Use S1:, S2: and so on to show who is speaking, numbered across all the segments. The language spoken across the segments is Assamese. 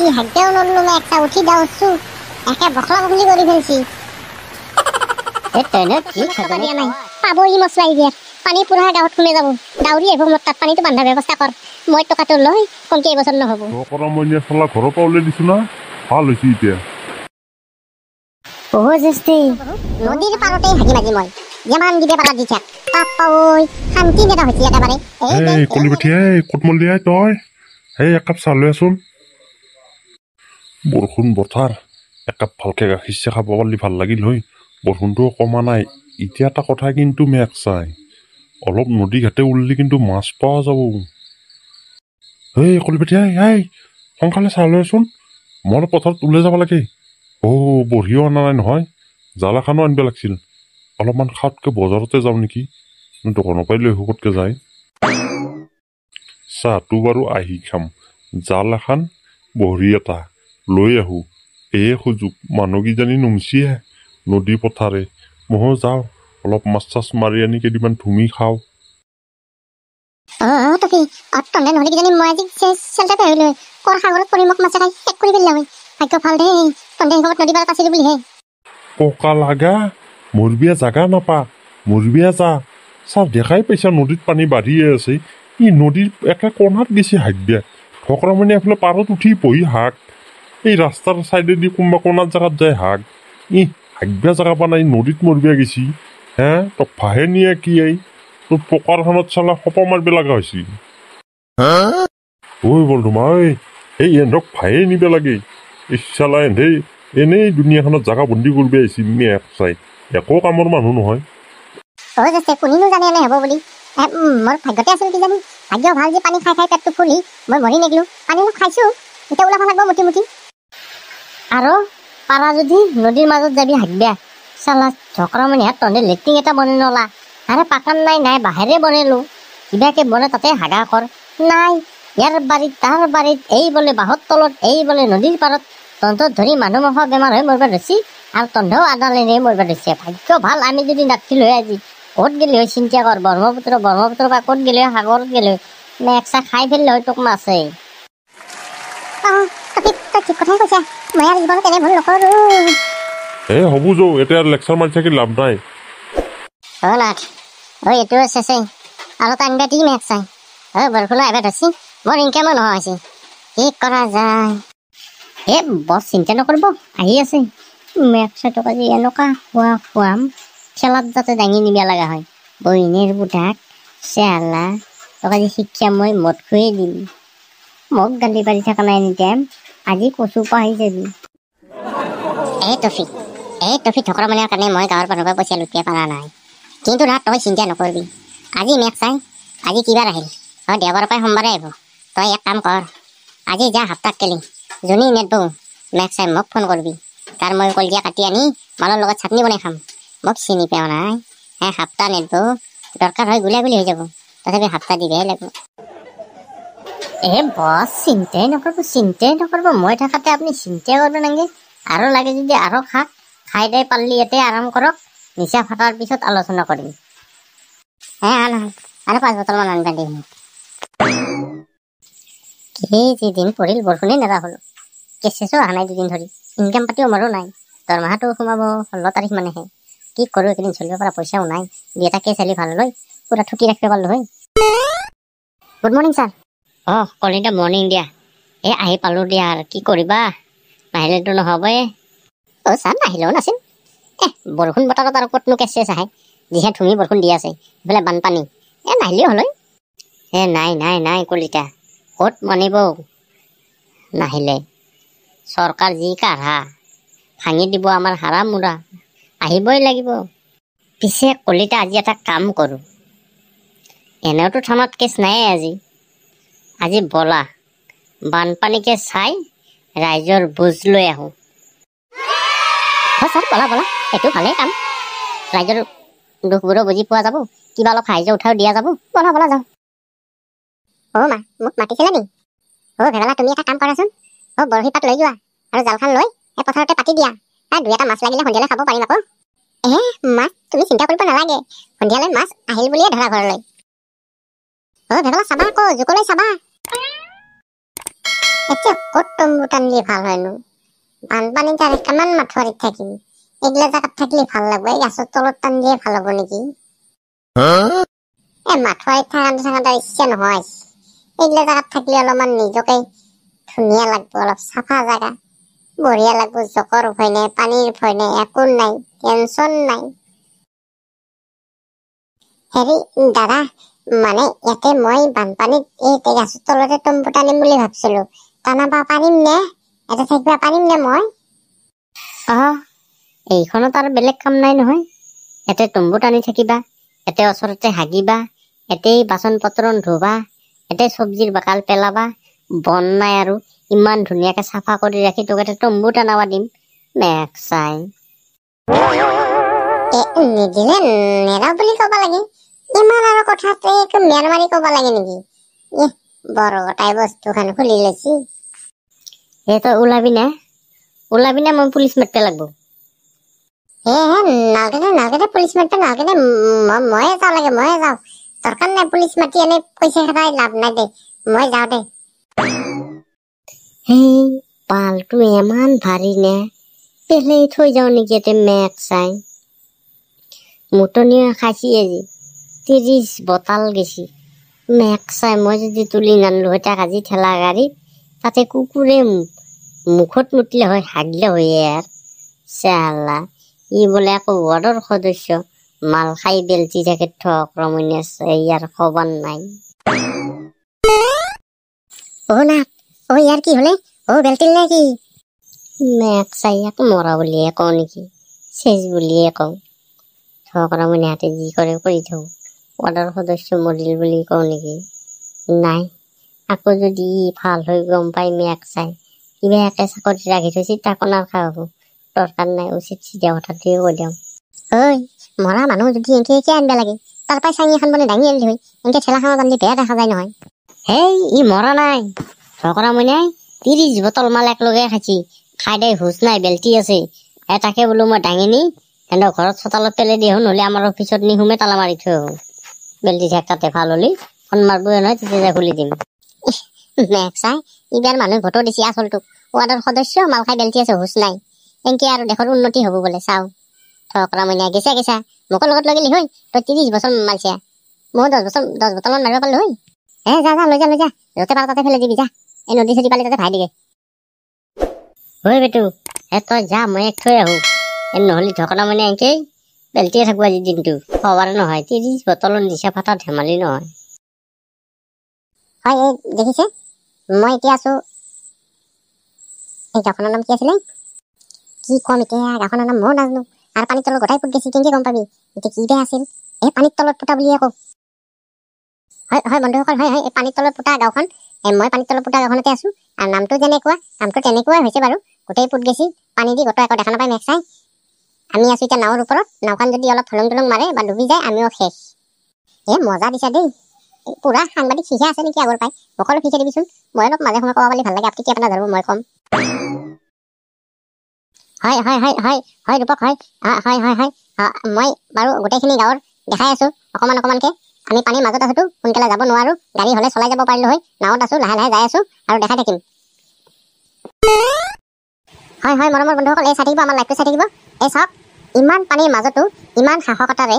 S1: কি হাইতেও নললো না একটা উঠি দাওছু একে বখলা বখলি কৰি ফেলছি এতেনে কি খাবা দিয়া নাই পাবো ই মছলাই দিয়া পানী পুৰা গাঁৱত খুলে যাব দাউৰি আহিব মোৰ তাত পানীটো বান্ধাৰ ব্যৱস্থা কৰ মই টকাটো লৈ কমকে এবছৰ নহব
S2: কৰা মই নিয়া চলা ঘৰৰ পৰা ওলাই দিছো না ভাল হৈছে এতিয়া
S1: ও জেস্তি নদীৰ পাৰতে হাগি মাগি মই যেমান দিবে পাৰা দি থাক পাপা ঐ শান্তি নেতা হৈছে একেবাৰে
S2: এই কলিবাটি এই কটমল দিয়া তই এই একাপ চাহ লৈ আছোন বৰষুণ বথাৰ একাপ ভালকে গাখীৰ চাহ খাব পাৰলি ভাল লাগিল হয় বৰষুণটো কমা নাই এতিয়া এটা কথা কিন্তু মেঘ চাই অলপ নদী ঘাটে উললি কিন্তু মাছ পোৱা যাব এই কলিবাটি এই সোনকালে চাহ লৈ আছোন মই পথাৰত ওলাই যাব লাগে বঢ়িও অনা নাই নহয় জাল এখনো আনিব লাগিছিল অলপমান খাওঁতকৈ বজাৰতে যাওঁ নেকি দোকানৰ পৰাই লৈ আহোঁ ক'তকৈ যায় চাহটো বাৰু আহি খাম জাল এখন বঢ়ি এটা লৈ আহোঁ এই সুযোগ মানুহকেইজনী নুমচিয়ে নদী পথাৰে ময়ো যাওঁ অলপ মাছ চাছ মাৰি আনি কেইদিনমান ধুমি খাওঁ
S1: তপি তন্দে নহ'লে কিজানি মই আজি চেল্টাৰ পাহৰিলো কৰ সাগৰত পৰি মোক মাছে খাই শেষ কৰি পেলাম ভাগ্য ভাল দেই তন্দে সেইসময়ত নদী পাৰত আছিলি বুলিহে
S2: পকা লাগা মৰবিয়া জাগা নাপা মৰবিয়া যা চাহ দেখাই পাইছা নদীত পানী বাঢ়িয়ে আছে ই নদীৰ একে কোণাত গেছি হাগবিয়া ঠকৰা মানে এফালে পাৰত উঠি বহি হাগ এই ৰাস্তাৰ চাইডেদি কোনোবা কোণাত জেগাত যায় হাগ হাগবিয়া জেগা পা নাই নদীত মৰবিয়া গেছি হে তক ভাহে নিয়ে কি তোৰ পকাৰখনত চালা সপা মাৰিব লগা হৈছিল ঐ বন্ধুমা এই এন্ধক ভায়ে নিব লাগে ইচ্ছালা এন্ধেই এনেই দুনিয়াখনত জাগা বন্দী কৰিব আহিছে মেঘ চাই একো কামৰ মানুহ নহয়
S1: কোনেনো জানে এনে হ'ব বুলি মোৰ ভাগ্যতে আছিল কিজানি ভাগ্য ভাল যে পানী খাই খাই পেটটো ফুলি মই মৰি নেগলো পানী অলপ খাইছো এতিয়া ওলাব লাগিব মুঠি মুঠি আৰু পাৰা যদি নদীৰ মাজত যাবি হাগবিয়া চালা ঝকৰা মানে হাত তহঁতে লেট্ৰিন এটা বনাই নলা আৰে পাকান নাই বাহিৰে বনালো কিবাকে বনাই তাতে হাগা কৰ নাই ইয়াৰ বাৰীত তাৰ বাৰীত এই বোলে বাঁহৰ তলত এই বোলে নদীৰ পাৰত তহঁতক ধৰি মানুহ মহা বেমাৰ হৈ মৰিব ধৰিছি আৰু তহঁতেও আদালেৰে মৰিব ধৰিছে ভাগ্য ভাল আমি যদি নাথিলো হয় আজি ক'ত গেলি হয় চিন্তা কৰ ব্ৰহ্মপুত্ৰ পৰা ক'ত গেলি হয় সাগৰত গেলি হয় মেক্সা খাই ফেলিলে হয় তোক মাছে ঠিক কথাই কৈছা মই আৰু জীৱনত এনে ভুল নকৰো
S2: হ'ব যৌ এতিয়া লেকচাৰ মাৰি থাকি লাভ নাই
S1: নাথ এইটো আছে আৰু তাৰ আনিবা দি মেঘ চাই বৰষুণো আহিব ধৰিছি মোৰ ইনকামো নোহোৱা হৈছে কি কৰা যায় বছ চিন্তা নকৰিব আহি আছে মেঘ চাইটোক আজি এনেকুৱা খুৱাম খেলাত যাতে দাঙি নিব লগা হয় বহিনীৰ বুঢ়াক চেলা তোক আজি শিক্ষা মই মদ খুৱাই দিম মোক গালি পাৰি থকা নাই এনিটাইম আজি কচু পাহি যাবি এই টফি ঠকৰা মানৰ কাৰণে মই গাঁৱৰ মানুহৰ পৰা পইচা লুটিয়াব পৰা নাই কিন্তু ৰাত তই চিন্তা নকৰিবি আজি মেঘ চাই আজি কিবাৰ আহিল দেওবাৰৰ পৰাই সোমবাৰে আহিব তই এক কাম কৰ আজি যা সাপ্তাহ কেলি যোনী নেটবৌ মেঘ চাই মোক ফোন কৰিবি তাৰ মই কলজিয়া কাটি আনি মালৰ লগত চাটনি বনাই খাম মোক চিনি পোৱা নাই সাপ্তাহ নেটবৌ দৰকাৰ হয় গুলিয়াগুলি হৈ যাব তথাপি সাপ্তাহ দিবহে লাগিব বছ চিন্তাই নকৰিব মই থাকাতে আপুনি চিন্তা কৰিব নালাগে আৰু লাগে যদি আৰু খাই দাই পাৰলি ইয়াতে আৰাম কৰক নিচা ফাটাৰ পিছত আলোচনা কৰিম আৰু 5 বটলমান আনিবা দিম যিদিন পৰিল বৰষুণে নেৰা হলো কেচেছো অহা নাই 2 দিন ধৰি ইনকাম পাতিও মোৰো নাই দৰমহাটো সোমাব 16 তাৰিখ মানেহে কি কৰোঁ এইকেইদিন চলিব পৰা পইচাও নাই 2 চালি ভাল লৈ পুৰা ঠুকি ৰাখিব পাৰিলো হয় good morning sir Kalita morning দিয়া আহি পালো দিয়া আৰু কি কৰিবা নাহিলেতো নহ'বই ছাৰ নাহিলেও নাছিল বৰষুণ বতৰত আৰু ক'তনো কেচেছ আহে যিহে ধুমি বৰষুণ দি আছে এইফালে বানপানী নাহিলেও হ'ল নাই কলিতা ক'ত মানিব নাহিলে চৰকাৰ যি কাঢ়া ভাঙি দিব আমাৰ হাৰা মুৰা আহিবই লাগিব পিছে কলিতা আজি এটা কাম কৰোঁ এনেওতো থানাত কেছ নাই আজি বলা বানপানীকে চাই ৰাইজৰ বুজ লৈ আহোঁ ছাৰ বলা এইটো ভালেই কাম ৰাইজৰ দুখবোৰো বুজি পোৱা যাব কিবা অলপ সাহাৰ্য উঠাও দিয়া যাব বলা যাওঁ মা মোক মাতিছিলে নি ভেবেলা তুমি এটা কাম কৰাচোন বৰশী পাত লৈ যোৱা আৰু জালখন লৈ পথাৰতে পাতি দিয়া 2 এটা মাছ লাগিলে সন্ধিয়ালৈ খাব পাৰিম আকৌ মাছ তুমি চিন্তা কৰিব নালাগে সন্ধিয়ালৈ মাছ আহিল বুলিয়ে ধৰা ঘৰলৈ ভেবেলা চাবা আকৌ জোকলৈ চাবা এতিয়া ক'ত তম্বু টানিলে ভাল হয়নো? বানপানী তাৰে কিমান মাথোৱাৰীত থাকিম, এইগিলা জেগাত থাকিলে ভাল লাগব। এই গাছৰ তলত টানিলে ভাল হ'ব নেকি? এই মাথোৱাৰীত থাকাতে ইচ্ছা নহয়। এইগিলা জেগাত থাকিলে অলপমান নিজকে ধুনীয়া লাগব, অলপ চাফা জেগা, বঢ়িয়া লাগব। জকৰ ভয় নাই, পানীৰ ভয় নাই, একো নাই, টেনচন নাই। হেৰি দাদা, মানে ইয়াতে মই বানপানীত এই গাছৰ তলতে তম্বু টানিম বুলি ভাবছিলো, টানাবা পাৰিম নে? ইয়াতে থাকিব পাৰিম নে মই? এইখনত আৰু বেলেগ কাম নাই নহয়। ইয়াতে তম্বু টানি থাকিবা, ইয়াতে ওচৰতে হাগিবা, ইয়াতে বাচন পত্ৰ ধুবা, ইয়াতে চব্জিৰ বাকাল পেলাবা। বন নাই আৰু ইমান ধুনীয়াকে চাফা কৰি ৰাখি তোক এটা তম্বু টানাবা দিম। মেঘ চাই নিদিলে নেৰা বুলি কব লাগে। ইমান আৰু কথাতে মেৰ মাৰি কব লাগে নেকি? বৰ গোটাই বস্তুখন খুলি লৈছি। তই ওলাবি নে? মই পুলিচ মাতিব লাগব। নালগে পুলিচ মাতিব নালগে। ময়ে যাওঁ লাগে, ময়ে যাওঁ। দৰকাৰ নাই পুলিচ মাতি, এনে পইচা খেদাই লাভ নাই দে, মই যাওঁ দে। সেই পালটো ইমান ভাৰী নে, পেলাই থৈ যাওঁ নেকি ইয়াতে? মেঘ চাই মুটনিয়ে খাইছি আজি 30 বটাল গেছি। মেঘ চাই মই যদি তুলি নানিলো হয় তাক আজি ঠেলা গাড়ীত, তাতে কুকুৰে মুখত মুতিলে হয়, হাগিলে হয়। ইয়াৰ চালা ই বোলে আকৌ ৱাৰ্ডৰ সদস্য, মাল খাই বেলতি থাকে। ঠক ৰমনীয়া ইয়াৰ খবৰ নাই। ইয়াৰ কি হলে? বেলতিল নে কি? মেঘ চাই ইয়াক মৰা বুলিয়ে কওঁ নেকি, চেজ বুলিয়ে কওঁ। ঠক ৰমনীয়াহঁতে যি কৰে কৰি থওঁ। ৱাৰ্ডৰ সদস্য মৰিল বুলি কওঁ নেকি? নাই, আকৌ যদি ভাল হৈ গম পাই মেঘ চাই কিবা একে চাকৰিত ৰাখি থৈছি, তাকো নাৰখা হব। দৰকাৰ নাই, উচিত চিধা কথাটোৱে কৈ দিওঁ। মৰা মানুহ যদি এনেকে আনিব লাগে, তাৰ পৰাই চাঙি এখন বনাই দাঙি আনিলি হয়। এনেকে ঠেলাখনত আনিলে বেয়া দেখা যায় নহয়। ই মৰা নাই। ঠকৰা মইনাই 30 বটল মাল একলগে খাইছি, খাই দে হুচ নাই, বেলতি আছে। তাকে বোলো মই দাঙি নি সিহঁতৰ ঘৰত চোতালত পেলাই দি আহো, নহলে আমাৰ অফিচত নি সুমে তালা মাৰি থৈ আহো। বেলতি থাক তাতে, ভাল হলি ফোন মাৰবই নহয়, তেতিয়া খুলি দিম। মেঘ চাই এইবাৰ মানুহে ভোটো দিছি আচলটোক। ৱাৰ্ডৰ সদস্য, মাল খাই বেলতি আছে, হুচ নাই। এনেকে আৰু দেশৰ উন্নতি হব বোলে, চাও। ঠকৰা মইনা গেছা মোকো লগত লৈ গেলি হয়। তই 30 বছৰ মালছিয়া, মই 10 বছৰ মান মাৰিব পাৰিলো হয়। যা লৈ যা যতে পাৰ তাতে ফেলে দিবি, যা। এই নদী চদী পালি তাতে ভাই দিগে। বেটু তই যা, মই এক থৈ আহো। নহলে ঠকৰা মইনা এনেকেই বেলতিয়ে থাকো আজি দিনটো। খবৰ নহয়, 30 বটলৰ নিচা ফাটা ধেমালি নহয়। দেখিছে, মই এতিয়া আছো। এই গাঁওখনৰ নাম কি আছিলে? কি কম এতিয়া, গাঁওখনৰ নাম ময়ো নাজানো। আৰু পানীৰ তলত গোটাই ফুট গেছি, কেনেকে গম পাবি? এতিয়া কি বেয়া আছিল? পানীৰ তলত ফুটা বুলিয়ে কওঁ। হয় বন্ধুসকল, হয় এই পানীৰ তলত ফুটা গাঁওখন। মই পানীৰ তলত ফুটা গাঁওখনতে আছো। আৰু নামটো যেনেকুৱা, নামটো তেনেকুৱাই হৈছে বাৰু। গোটেই ফুট গেছি, পানী দি গোটেই একো দেখা নাপায় মেঘ চাই। আমি আছো এতিয়া নাৱৰ ওপৰত। নাওখন যদি অলপ থলং থলং মাৰে বা ডুবি যায়, আমিও শেষ। মজা দিছা দেই, পুৰা সাংবাদিক শিকা আছে নেকি আগৰ পাই? সকলো শিকাই দিবিচোন, মই অলপ মাজে সময়ে ক'ব পালি ভাল লাগে। আপত্তি আপোনাৰ ধৰিব, মই কম। হয় ৰূপক, হয়। মই বাৰু গোটেইখিনি গাঁৱৰ দেখাই আছো অকমানকে। আমি পানীৰ মাজত আছোতো, সোনকালে যাব নোৱাৰো। গাড়ী হলে চলাই যাব পাৰিলো হয়। নাৱত আছো, লাহে যাই আছো আৰু দেখাই থাকিম। হয় মৰমৰ বন্ধুসকল, চাই থাকিব, আমাৰ লাইভটো চাই থাকিব। চাওক, ইমান পানীৰ মাজতো ইমান সাহসতাৰে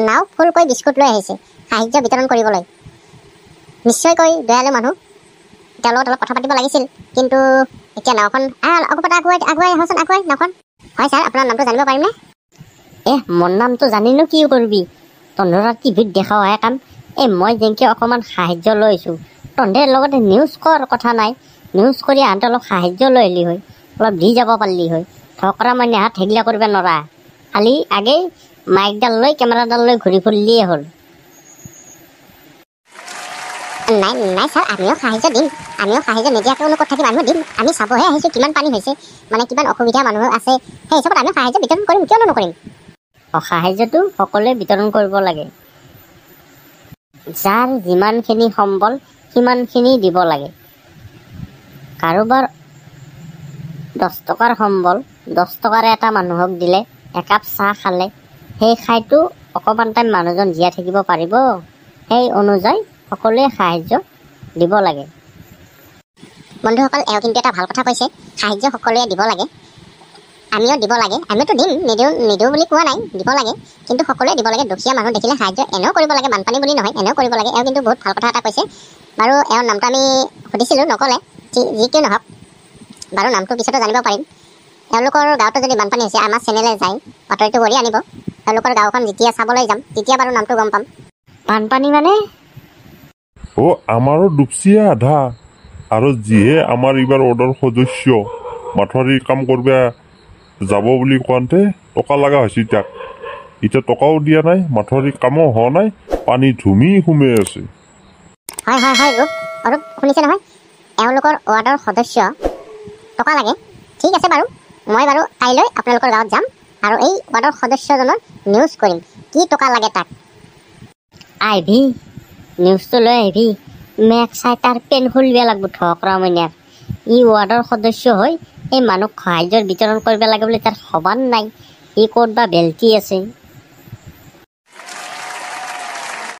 S1: নাও ফুলকৈ বিস্কুট লৈ আহিছে সাহায্য বিতৰণ কৰিবলৈ। নিশ্চয়কৈ দয়ালু মানুহ, তেওঁৰ লগত অলপ কথা পাতিব লাগিছিল। কিন্তু এতিয়া নাওখন আগুৱাই আহচোন, নাওখন। হয় ছাৰ, আপোনাৰ নামটো জানিব পাৰিমনে? মোৰ নামটো জানিনো কি কৰিবি? তহঁতৰ টিভিত দেখাওহে কাম। মই যেনেকে অকমান সাহায্য লৈছো, তহঁতৰ লগতে নিউজ কৰ, কথা নাই। নিউজ কৰি আহোঁতে অলপ সাহায্য লৈ আহিলি হয়, অলপ দি যাব পাৰিলি হয়। ঠকৰা মাইনাহাত হেগিলা কৰিব নোৱাৰা। খালি আগেই মাইকডাল লৈ, কেমেৰাডাল লৈ ঘূৰি ফুৰিলেই হ'ল। নাই ছাৰ, আমিও সাহায্য দিম। আমিও সাহায্য নিদিয়াকৈ ক'ত থাকিম? আমিও দিম। আমি চাবহে আহিছো কিমান পানী হৈছে, মানে কিমান অসুবিধা মানুহ আছে। সেই হিচাপত আমিও সাহায্য বিতৰণ কৰিম, কিয়নো নকৰিম? সাহায্যটো সকলোৱে বিতৰণ কৰিব লাগে। যাৰ যিমানখিনি সম্বল সিমানখিনি দিব লাগে। কাৰোবাৰ 10 টকাৰ সম্বল 10 টকাৰে এটা মানুহক দিলে, একাপ চাহ খালে, সেই খাইটো অকণমান টাইম মানুহজন জীয়াই থাকিব পাৰিব। সেই অনুযায়ী সকলোৱে সাহায্য দিব লাগে। বন্ধুসকল, এওঁ কিন্তু এটা ভাল কথা কৈছে, সাহায্য সকলোৱে দিব লাগে, আমিও দিব লাগে। আমিতো দিম, নিদিওঁ বুলি কোৱা নাই, দিব লাগে, কিন্তু সকলোৱে দিব লাগে। দুখীয়া মানুহ দেখিলে সাহায্য এনেও কৰিব লাগে, বানপানী বুলি নহয়, এনেও কৰিব লাগে। এওঁ কিন্তু বহুত ভাল কথা এটা কৈছে। বাৰু এওঁৰ নামটো আমি সুধিছিলোঁ, নক'লে, যি কি নহওক বাৰু নামটো পিছতো জানিব পাৰিম। এওঁলোকৰ গাঁৱতো যদি বানপানী হৈছে আমাৰ চেনেলে যায় বাতৰিটো কৰি আনিব। এওঁলোকৰ গাঁওখন যেতিয়া চাবলৈ যাম তেতিয়া বাৰু নামটো গম পাম। বানপানী মানে
S2: আমাৰো ডুবছিয়ে আধা, আৰু যিহে আমাৰ এইবাৰ ৱাৰ্ডৰ সদস্য মাথাউৰি কাম কৰিব যাব বুলি কোৱাতে টকা লগা হৈছে তাক। এতিয়া টকাও দিয়া নাই, মাথাউৰি কামো হোৱা নাই, পানী সোমাই আছে।
S1: হয় অৰূপ শুনিছে নহয়, এওঁলোকৰ ৱাৰ্ডৰ সদস্য টকা লাগে। ঠিক আছে বাৰু, মই বাৰু কাইলৈ আপোনালোকৰ গাঁৱত যাম আৰু এই ৱাৰ্ডৰ সদস্যজনৰ নিউজ কৰিম কি টকা লাগে তাক। আহিবি, নিউজটো লৈ আহিবি। মেঘ চাই তাৰ পেন খুলিব লাগিব ঠকৰা মইনাক। ই ৱাৰ্ডৰ সদস্য হৈ এই মানুহক সাহায্যৰ বিতৰণ কৰিব লাগে বুলি তাৰ সবান নাই। ই ক'ত বা বেলটি আছে।